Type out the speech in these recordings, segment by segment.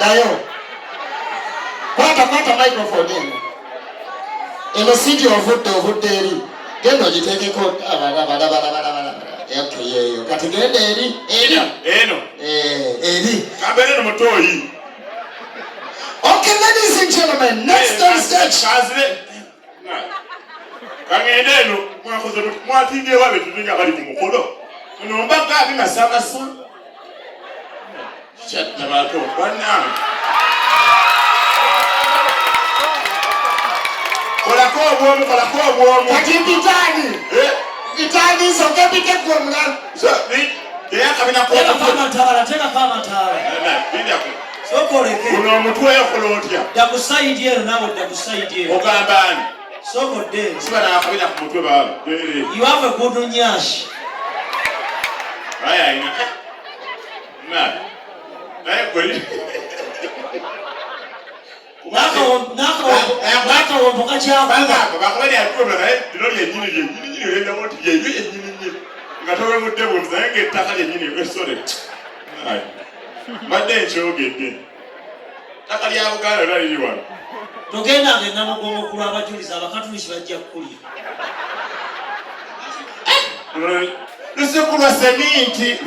Dayo. Kwata microphone. In the city of Hood, gendo jiteke ko bala. Okay, katigende eri. Eno. Eri. Kabere no motoyi. Okay, ladies and gentlemen, next on stage. Kazile. Kangedeno mwakoze mwatinge wabe tuninga bali kumukodo. Nomba gabi nasanga sa. Chatta bato bana. Kola ko bwomu. Katipitani. Kitani so kepite kwa mna. So ni ya kabina ko kama tawala tena kama tawala. Ndio ko. So koleke. Kuno mutwe yokolotya. Dakusaidiye nawe dakusaidiye. Ogambani. So godde. Sibana akabina ku mutwe baba. You have a good nyash. Aya ina. Na. Na kweli. Naka wamboka chako. Baba kweli atuwe na ndilo nyinyi lenda moti nyinyi. Ngatowe mutebo mzange taka nyinyi sorry. Ai. Made chogete. Taka lya Uganda lali liwa. Togenda ngenda mugongo kula abajuliza abakatulishi bajja kukulya. Lusekulwa seminti.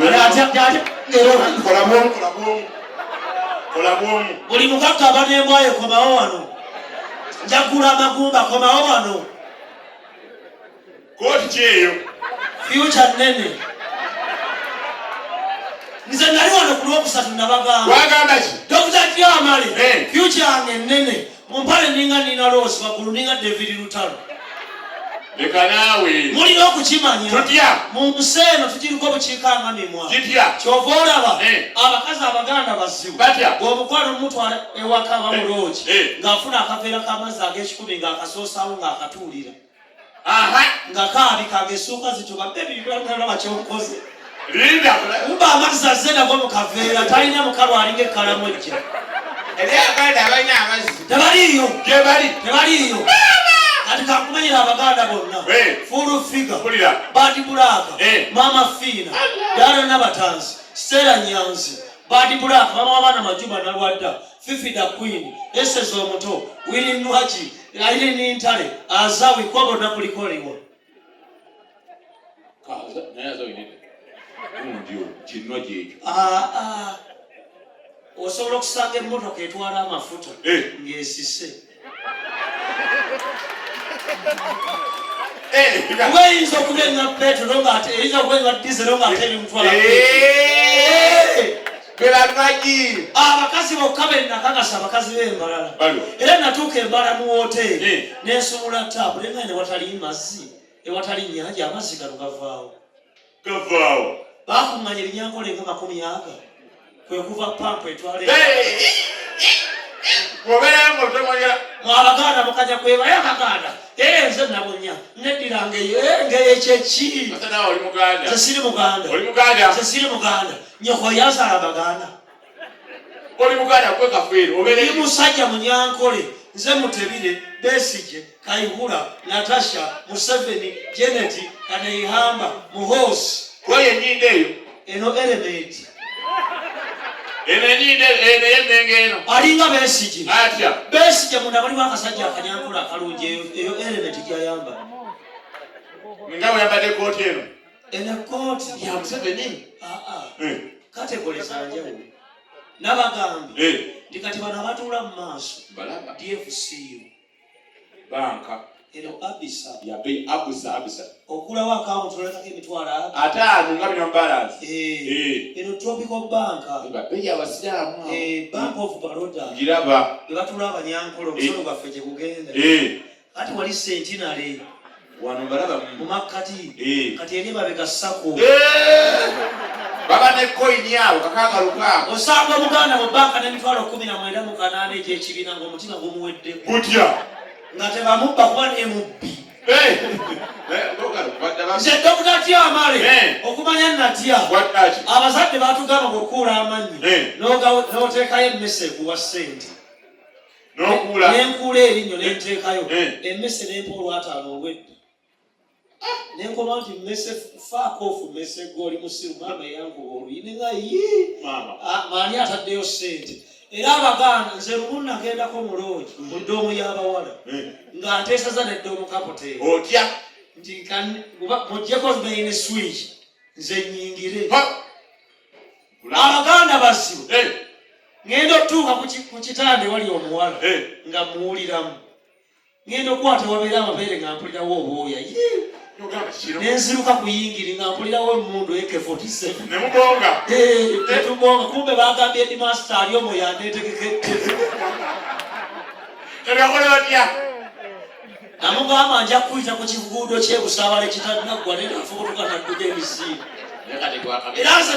Kola bwomu. Buli mukaka abanembwaye komawo wano. Njagula amagumba komawo wano. Koti kyeyo. Future nene. Nze nali wano ku Lwokusatu nabagamba. Wagamba ki? Dr. Amale. Future yange nene. Mumpale ninga nina Rose waggulu ninga David Lutalo. Leka nawe. Mulina okukimanya. Tutya. Mu nseeno tukiriko bukiikanga mimwa. Kitya. Kyova olaba. Abakazi Abaganda bazibu. Batya. Bw'omukwano mutwala ewaka bamulooki. Ng'afuna akaveera k'amazzi ag'ekikumi ng'akasoosaawo ng'akatuulira. Aha. Nga kaabika ag'essuuka zituba bebi byonna ky'okoze. Linda. Mba amazzi azze nago mu kaveera talina mukalu alinga ekkalamu ejja. Eri Abaganda abalina amazzi. Tebaliiyo. Gye bali. Tebaliiyo. Kati kakumanyira Abaganda bonna. Full figure. Kulira. Badi Bulaka. Mama Fina. Dara Nabatanzi. Stella Nyanzi. Badi Bulaka. Mama wabana Majuba Nalwadda. Fifi da Queen. Esezo Omuto. Willy Nwaji. Irene Ntale. Azawi Kobo Nakulikoliwa. Kaza. Nayazo inene. Ndio. Kinwa jejo. Osobola okusanga emmotoka etwala amafuta. Ng'esise. Weyinza okubenga petrol ng'ate eyinza okubenga diesel ng'ate ebimutwala Belagaji. Abakazi bokka bennakakasa abakazi b'embalala. Era natuuka embala mu woteeri n'ensumula taapu naye nga ewatali mazzi ewatali nnyanja amazzi gano gavaawo. Baakuŋŋanya erinyankole nga 100 kwe kuva pampu etwala Abaganda mukanya kweba Abaganda nze nabunya neddira ngeye kyeki nze siri Muganda nyoko yazaala Abaganda oli musajja Munyankole nze Mutebire Besije Kayihura Natasha Museveni Janet Kaneyihamba Muhoozi eno element alinga Besije. Besije munda bali wakasajja akanyankula akalungi eyo element gyayamba. Ngawe yambadde kooti eno. Ena kooti ya Museveni. Kategori zanjawulo. Nabagambi. Ndikati bano abatuula mu maaso. DFCU. Banka. Eno Abisa. Yabe Abisa. Okulawo akawunti olekako emitwalo 5 nga bino balance. Eno Tropical Bank. Babeya abasiraamu. Bank of Baroda. Giraba. Batuula abanyankolo omusolo gwaffe gye gugenda. Kati wali Centenary. Wano balaba mu makkati. Kati eri babega Sako. Baba ne coin yawo kakagaluka. Osanga Omuganda mu banka n'emitwalo 19 egy'ekibiina ng'omutima gumuwedde. Gutya. Nga tebamubba kuba n'emubbi. Nze Dr. Amale okumanya natya abazadde batugamba okukuula amanyi n'oteekayo emmese ekuwa ssente n'enkuula erinnyo n'enteekayo emmese n'empa olw'ataano olwedda n'enkoma nti mmese faako ofu mmese gw'oli musiru maama eyankuba oluyine nga maani ataddeyo ssente era abaganda nze lumu nagendako muloogi mu ddoomu y'abawala ng'ateesaza n'eddoomu kapoteri otya nti muggyeko main switch nze nnyingire abaganda basibu ngenda otuuka ku kitande wali omuwala nga muwuliramu ngenda okukwata wabeera amabeere nga mpulirawo obwoya nenziruka kuyingiri nga mpulirawo emundu AK47 netubonga kumbe bagambye edimaster ali omwo yandeetegekedde namugamba nja kuyita ku kiguudo kyebusaabala ekitanaggwa nenaafubutuka nadduka emisiimo era nze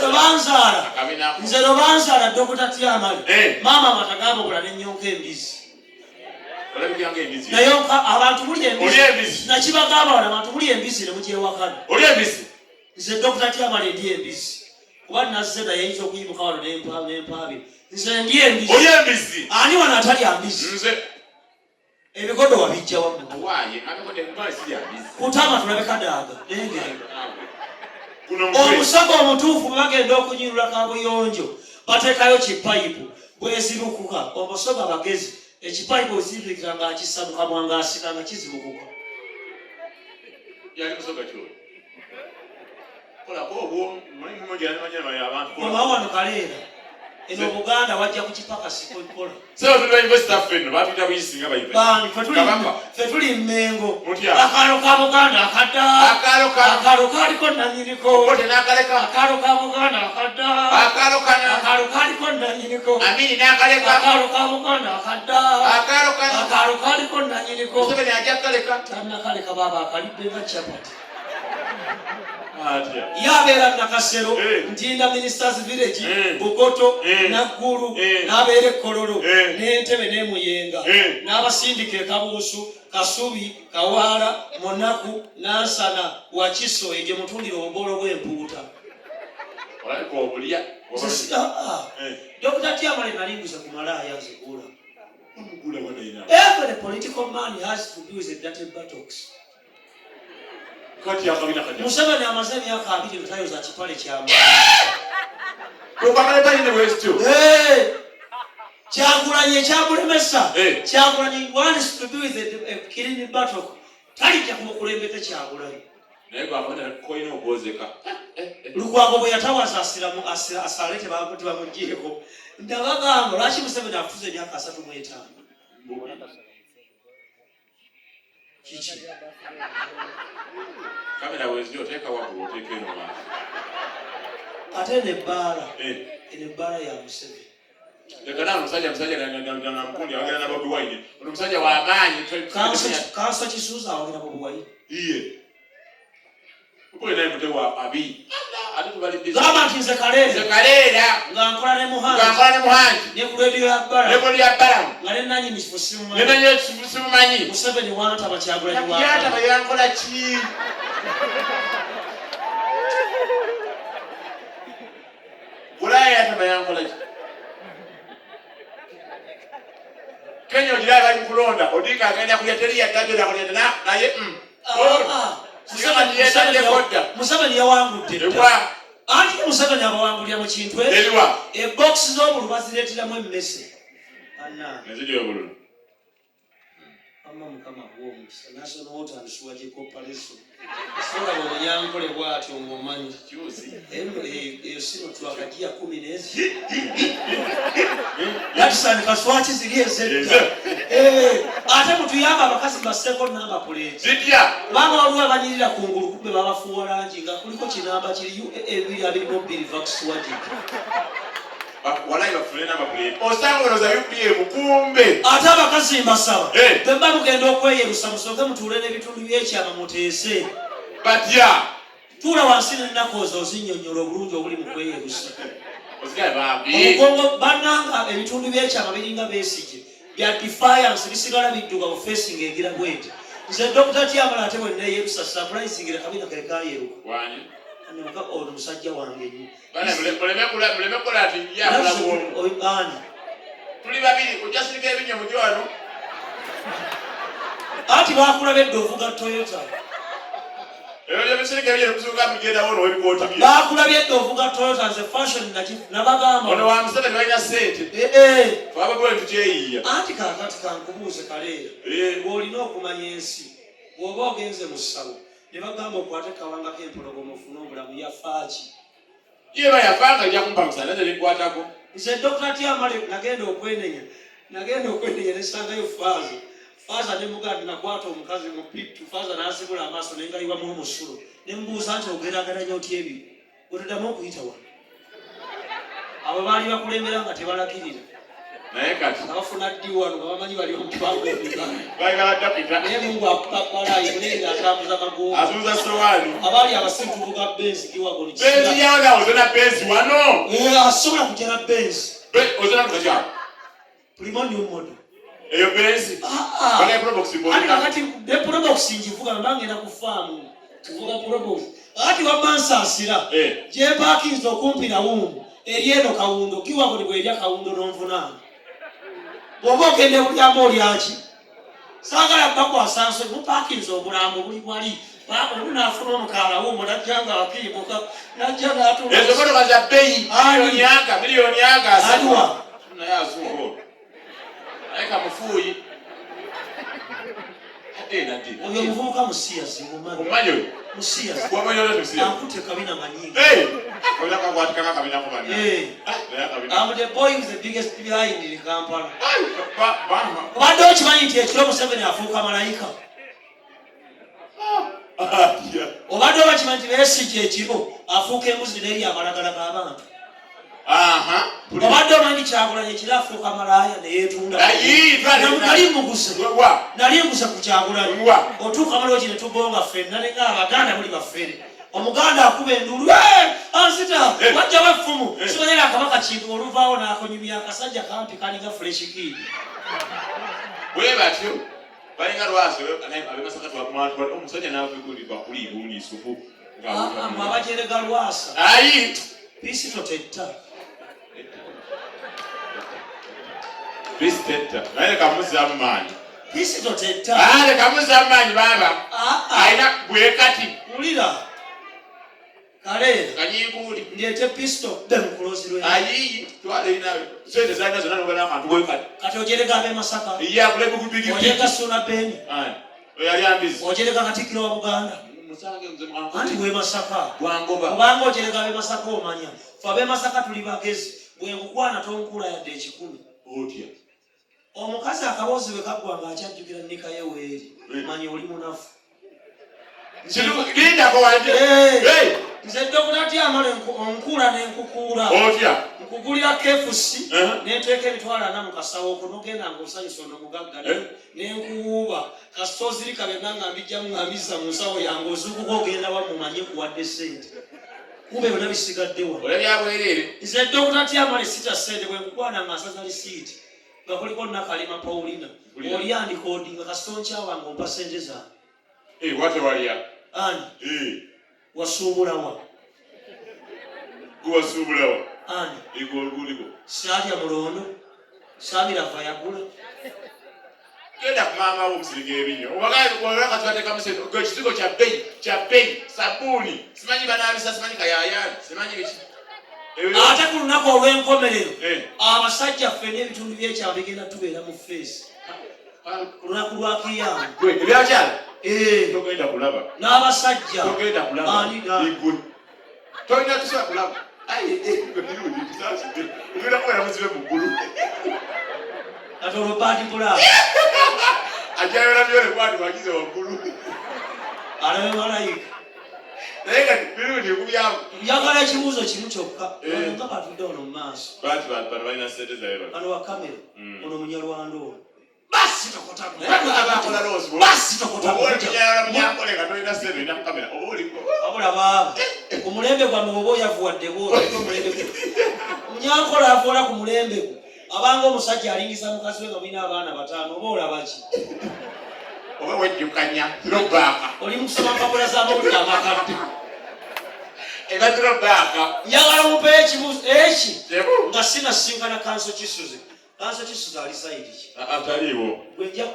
lwe banzaala Dr. Tyamale maama matagambabula nenyonka embizi naye abantu muli embizi nakibagamba wala abantu muli embizi nemugyewakana nze Dr. Tyamale ndi embizi kuba nazze naye yinza okuyimuka wano n'empaabi nze ndi embizi ani wano atali ambizi ebigodo wabijja wamu kutama tulabekadaaga nengeri omusago omutuufu bagenda okunyirula kabuyonjo bateekayo kipayipu bwezirukuka omusoga abagezi ekipayipu ozirikira ng'akissa mu kamwa ng'asika nga kizibukuka omawo wano kaleera eno Buganda wajja kukipakasi kola ffe tuli Mmengo akalo ka Buganda akadda akalo kaliko nanyiniko akalo ka Buganda akadda akalo kaliko nanyiniko akalo ka Buganda akadda akalo kaliko nanyiniko tannakaleka baba akalidde nga chapati yabeera Nakasero Ntinda Ministers Village Bukoto Naggulu n'abeera Kololo n'Entebe n'Emuyenga n'abasindika Kabuusu Kasubi Kawaala Monaku Nansana Wakiso egye mutundira obubolo bw'empuuta Dr. Tyamale nalinguza ku malaaya nzigula. Every political man has to do with the dirty buttocks. Museveni amaze emyaka 2 lutayo za kipale kyama. Kyagulanyi ekyamulemesa. Kyagulanyi wants to do with the killing buttock. Talijja kumukulembete Kyagulanyi. Naye bw'abona koyina okwozeka. Lukwago bwe yatawaza asalete bamuti bamuggyeko. Ndabagamba lwaki Museveni afuze emyaka 35. Kiki? Kamera wezio teeka waggulu oteeka eno maaso. Ate n'ebbaala. Ebbaala ya Museveni. Lekana omusajja na mpundi awagera na Bobi Wine. Ono musajja wa maanyi. Kanso Kisuuza awagera Bobi Wine. Iye. Ukole naye mutewa abi. Ate tubalidde. Gamba nti nze kaleera. Nga nkola ne Muhoozi. Ne ku radio ya Bbala. Nga ne nanyi kifu simumanyi. Museveni wantaba Kyagulanyi wa. Yantaba yankola ki? Bulaya yantaba yankola ki? Kenya ojira bali kulonda. Odika agenda kuyateria kagera kulenda naye Museveni yawangudde. Anti Museveni abawangulira mu kintu box z'obulu bazireeteramu emmese. Nezijja obulu. Mukama w'omukisa National Water and Sewage Corporation. Sola bw'onyankole bw'atyo ng'omanyi. Eyo sino twakagiya 10 n'ezi. Yatusandika swati ziri ezetta. Ate mutuyamba abakazi ba second number plate. Zitya. Banga waliwo abanyirira kungulu kumbe babafuwa langi nga kuliko kinamba kiri UA2 Vax Sewage. Walayi bafune number plate. Osanga za UPM kumbe. Ate abakazi mbasaba. Bemba mugenda okweyerusa musooke mutuule n'ebitundu by'ekyama muteese. Batya. Tuula wansi n'ennaku ezo ozinnyonnyola obulungi obuli mu kweyerusa. Osigaye bambi. Omugongo bannanga ebitundu by'ekyama biringa Besigye. Bya defiance bisigala biddugavu facing egira bwete. Nze Dr. Tyamale ate bwe neeyerusa surprising kabina ke kayeruka. Wani? Anoka ono musajja wange nnyo. Bana muleme kola ati ya kulabo. Oyibani. Tuli babiri ojasirika ebinyo mu jwano. Ati bakulabedde ovuga Toyota. bakulabye edda ovuga Toyota nze fashion nabagamba anti kakati kankubuuze kaleera bw'olina okumanya ensi bw'oba ogenze mu ssabo ne bagamba okwate kawanga k'empologoma ofune obulamu yafaaki nze Dr. Tiamale nagenda okwenenya nesangayo faaza ne mugandi nakwata omukazi mu pittu faaza n'asibula amaaso nengayiwamu omusulo ne mbuuza nti ogerageranya otya ebyo otaddamu okuyita wano abo baali bakulembera nga tebalagirira naye kati abafuna ddi wano nga bamanyi bali omupango naye mungu akukakalayi mulengera atambuza magomba azuuza sowaani abaali abasintuvu ga benzi giwagoni benzi yanga ozona benzi wano asobola kujja na benzi ozona kukakyalo primonium model eyo benzi bana probox ati kakati ne probox njivuga mbangenda kufaamu tuvuga probox ati wabansasira je parkings okumpi na wumu erieno kawundo kiwagoni bwerya kawundo n'onvunaana bw'oba ogende bulyambo olyaki saagala bakwasanso mu parkings obulambo buli wali olunaafuna omukaala wumu najjanga akiimuka najja n'atula ezo motoka za bbeeyi miliyoni aga aliwa naye azungo ayika mufuuyi oyo muvubuka musiyazi omanyi oyo musiyazi ankute kabina manyingi I'm the boy who's the biggest behind in Kampala. Obadde okimanyi nti ekiro Museveni afuuka malayika? Obadde obakimanyi nti Besigye ekiro afuuka embuzi n'eri amalagala g'abantu? Obadde omanyi Kyagulanyi ekiro afuuka malaaya ne yeetunda? Nali mbuze ku Kyagulanyi. Otuuka malooki ne tugonga ffenna ne ng'Abaganda muli baffere. Omuganda akuba endulu ansita wajja weffumu simanyira akabaka kintu oluvaawo n'akonyumya akasajja kampi kalinga fresh kid bwe batyo balinga lwasi abemasaka twakumantu omusajja n'avugulirwa kuliiba uliisufu abajerega lwasa ayi pisito tetta naye kamuzaamu maanyi pisito tetta kamuzaamu maanyi baba ayina bwekati ulira kale kanyinguli ndiyete pisto bemukulozirwe ayi twale inawe sente zalina zonna nobala akantu bwekati kati ojerega abe Masaka yakulebe kubigi ojerega Suna Beni oyali ambizi ojerega Katikkiro wa Buganda anti we Masaka Bwangoba kubanga ojerega abe Masaka omanya fe abe Masaka tuli bagezi bwe nkukwana tonkula yadde ekikumi otya omukazi akaboozi bwe kaggwanga akyajjukira nnika ye weeri manya oli munafu nze Dr. Tiamale onkula n'enkukuula nkugulira kefusi n'enteeka emitwalo 40 mu kasawo ko n'ogenda ng'osanyusa ono mugagga n'enkuwuuba kasita ozirika benna nga mbijjamu nga mbizza mu nsawo yange ozuukuka ogenda wamumanye kuwadde ssente kumbe byonna bisigadde wano nze Dr. Tiamale sita ssente bwe nkukwana nga asaza lisiiti nga kuliko Nakalima Paulina oli andikoodinga kasita onkyawa ng'ompa ssente zange watewalya ani wasuubulawa guwasuubulawa ani igolguligo saatya mulondo saabirava yagula genda ku maama wo omusiriga ebinyo obakatwatekamusente ekisigo kya bbeeyi sabuuni simanyi banaabisa simanyi kayayaani simanyi biki ate ku lunaku olw'enkomerero abasajja ffe n'ebitundu by'ekyalo bigenda tubeera mu feesi ku lunaku lwa kiyama ebyakyala togenda kulaba n'abasajja togenda kulaba igwe tolina tusobola kulaba ogenda kubeera muzibe muggulu kati olwo baadi bulaba ajayola byole kwati wagize waggulu alabe malayika naye kati birundi kubyamu njagala ekibuuzo kimu kyokka nga batudde ono mu maaso bano balina sente zayo bano wa kamera ono munyalwanda ono basi abula baba ku mulembe gwamme oba oyavuwadde munyankola avoola ku mulembe gwe abanga omusajja alingiza mukazi we nga mulina abaana 5 oba olabaki oba wejjukanya robaaka oli mukusoma mpapula z'amawulire amakadde ebazirobaaka njagala mupeyo ekibuuzo eki nga sinasinkana kanso kisuze Kanso kisuza ali side ki. Ataliwo. Gwenja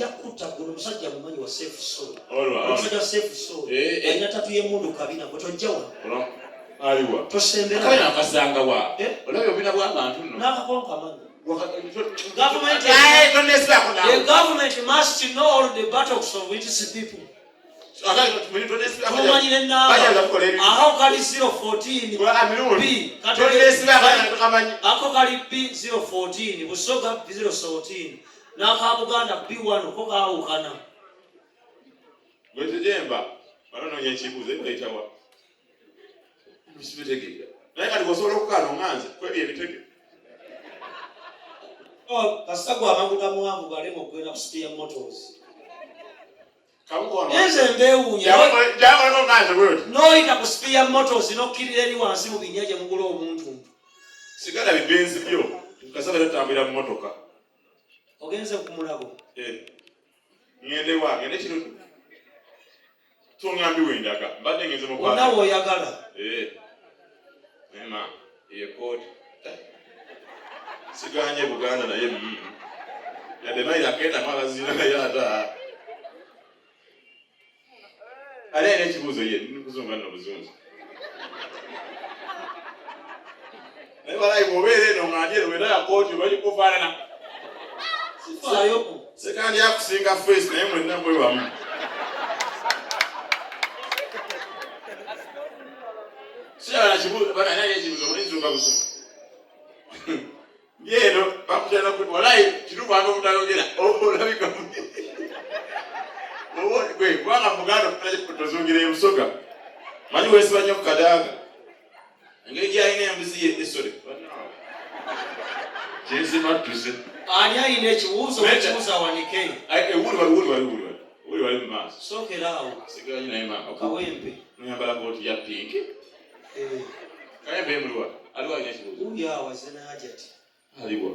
kutta guno musajja mumanyi wa safe soul. Olwa. Safe soul. Alina tatu y'emundu kabina gotojja wa. Aliwa. Tosembera. Kale nakasanga wa. Olabye obina bw'abantu nno. Nakakonka manyi. The government must know all the battles of its people. How can 014 B? How can B 014? Busoga 014. Now how Uganda B1 koka au kana. Gwete jemba. Bano nyechibuze itawa. Musibitege. Naye kali gosobola okukana omanze kwebye ebitege. Oh, kasagwa amanguka muwangu balemo kwenda kusikia motors. Kabuko Eze mbewunya. Jawo no manze wewe. No ita kusikia motors no kirire ni wansi mu binyaje mugulo omuntu. Sigala bibenzi byo. Kasaba tatambira mu motoka. Ogenze kumulago. Ngende wa ngende kino. Tungambi wendaga. Mbadde ngeze mu kwa. Onawo oyagala. Mema, yekoti. Siganye Buganda na ye yadema yakenda magazine na yada ale ne kibuzo ye nikuzunga no buzungu naye wala imobere no nganje wenda yakoti bali kufanana sifayo sekandi yakusinga face naye mwenna bwe bamu siya kibuzo bana naye kibuzo mlinzunga buzungu yeno bakutana ku walai kirubanga mutayogera olabika gwe kwanga muganda kulaje kutozongera ebusoga mali wese banya kukadaga ngeki ayine embuzi esore jesi matuze ani ayine ekibuzo ekibuzo awanike wuli mas sokerawo siganyi naye mama kawempe nyambala koti ya pink kayempe mluwa aliwa ayine ekibuzo uya wazena hajati aliwa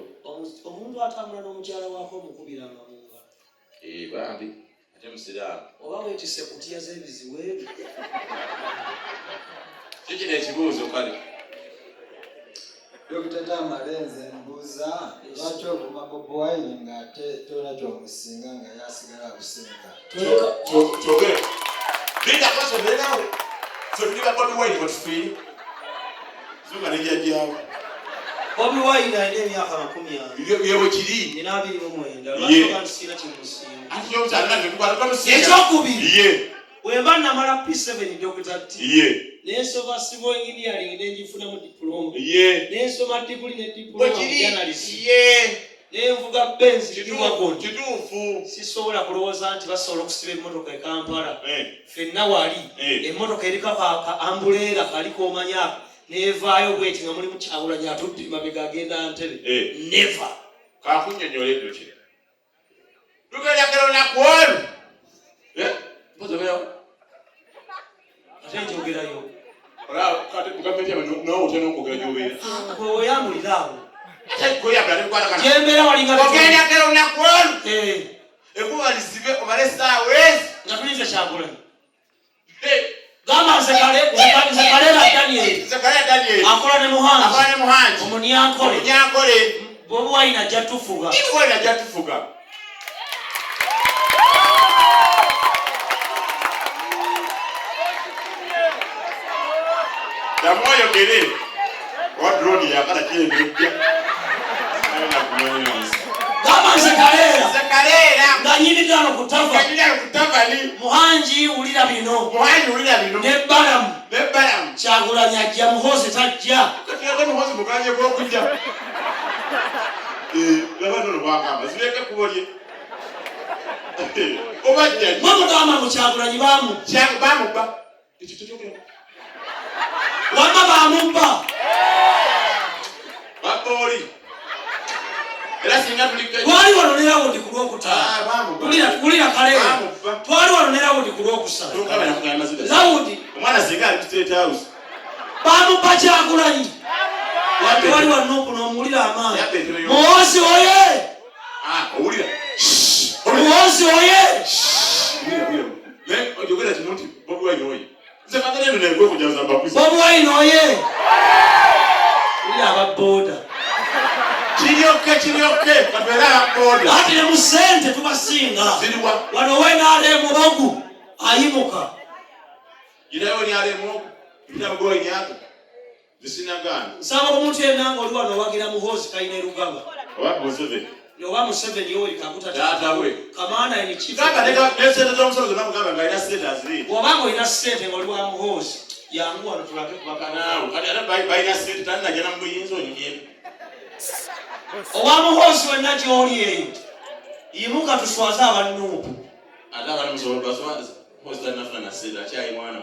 omuntu atambula n'omukyala wako omukubira amamunga bambi ate musiramu oba weetise kutya z'ebizibu kiki n'ekibuuzo kale Dr. Tamalenze mbuuza lwaki ovuma Bobi Wine ng'ate tolina ky'omusinga nga yasigala akusinga kyogere linda kwaso nenawe fetulira Bobi Wine batufiire zuga nejjajjaawe Bobi Wine alina emyaka 40 yebo kiri nina 29 lwaki ntisina kimusinga ati yomukyalina tekubala ekyokubiri ye wemba namala P7 Dr. T ye nensoma civil engineering nenjifuna mu diploma ye nensoma degree ne diploma mu journalism ye nenvuga Benz kiwagon kituufu sisobola kulowooza nti basobola okusiba emmotoka e Kampala ffenna wali emmotoka eriko ka ambuleera kaliko omanya nevaayo bweti nga mulimu Kyagulanyi atudde mabega agenda Ntebe never kakunnyonnyola ekyo kiri tugerekera olunaku mpozoberawo ate njogerayo oyambulira awo gyembeera walingaogendakera olunaku olu ekubalizibwe omale essaawa ezi nga tulinze Kyagulanyi gamba nze Kaleera Daniel akola ne Muhanzi omunyankole Bobi Wine ajja tufuga Yamoyogere wadroni yakala kyebejja gamba nze Kaleera nga nyimidano kutava Muhanzi wulira bino ne Balamu Kyagulanyi ajja Muhoozi tajja katiyako Muhoozi muganye gw'okujja labanono bwagamba zibeke kubolye obajja mwamugamba mu Kyagulanyi bamubba ekyo tekyogera wama bamubba baboli era singa tulika twali walonerawo ndi ku Lwokutaano kulira Kaleera twali walonerawo ndi ku Lwokusatu Lawudi omwana singa ali State House bamubba Kyagulanyi wali wano omuwulira amaanyi Muhoozi oye owulira Muhoozi oye ojogera kino nti Bobi Wine oye nze kataleno negwe kujaza mbakuzi Bobi Wine oye wulira ababooda Kiryoke katwera boda ati ne musente tubasinga wano wena ale mubagu ayimuka irayo ni ale mu ndabwo nyako zisinagana saba omuntu yenanga oli wano wagira Muhoozi kaine rugaba Museveni Yawangula Museveni yoli kakuta tata we kamana ni chief kaka neka nesente zomusozo namugamba ngaina status ri wabango ina sente ngoli wa Muhoozi yangu wano tulake kubakanawo kati ana baina state tanna jana mbuyinzo nyingine owa Muhoozi wena gyoli eyo yimuka tuswaza abannupu ata bana musozo baswaza Muhoozi tanafuna na state achayi mwana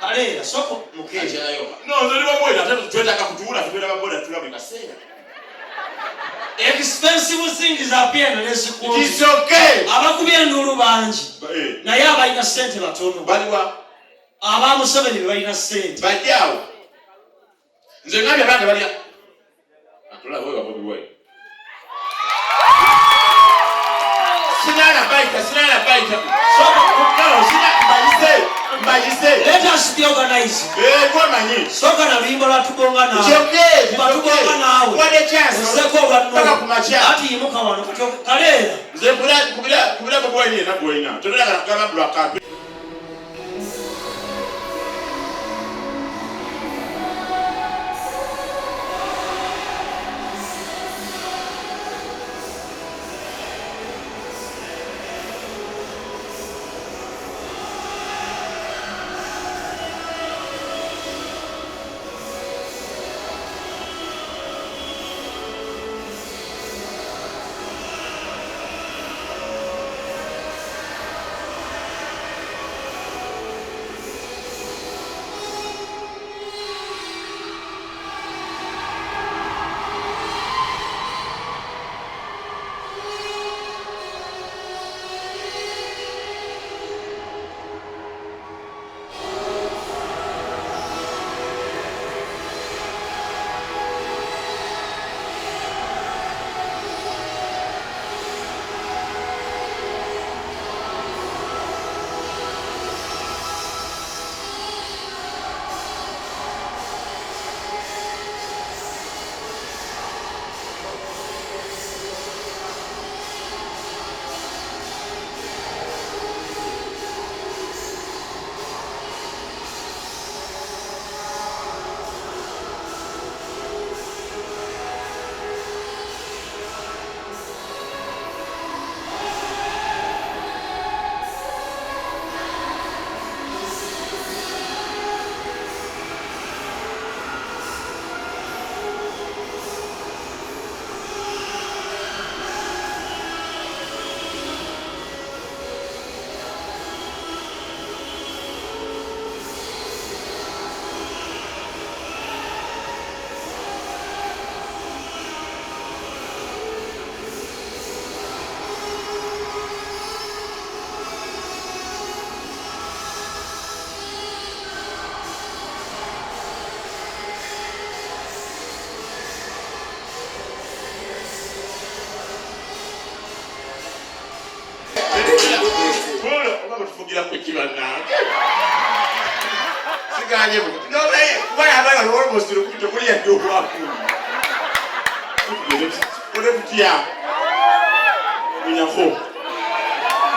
kale soko mukeje ayo no nzoli baboya ata twetaka kutuula tutwera baboda tulabe kasera expensive things appear na lesikuwa it's okay abakubye ndulu banji naye abalina sente batono baliwa aba Museveni balina sente bajjawo nze ngabye abantu balya atola wewe Bobi wewe sinana baita soko kukalo sina mbajise let us be organized kwa manyi soka na limbo la tubonga na okay batubonga nawe what a chance seko bano kumacha ati yimuka wano kutoka kalera nze kubira Bobi wewe na boina totaka kama block kugira kukibana siganye no why have I almost to kuri ya do hapo ule kutia unyako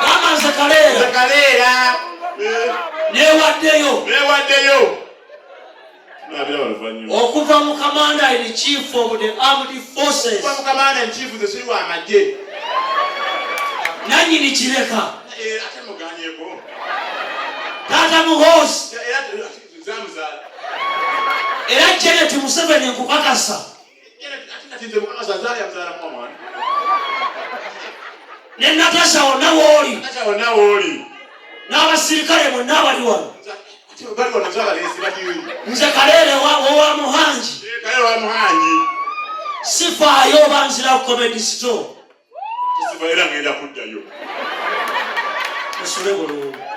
kama zakalera newaddeyo nabira bavanyuma okuva mu commander in chief of the armed forces okuva mu commander in chief of the civil amagye nanyi ni kireka ate muganyeko tata Muhoozi zamza era Janet Museveni nkukakasa ati mukakasa zali amzala mwana ne Natasha onawoli n'abasirikale mwenna bali wano nze kalere wa muhanji sifaayo banzira ku comedy store sifaira ngenda kuddayo musule bulungi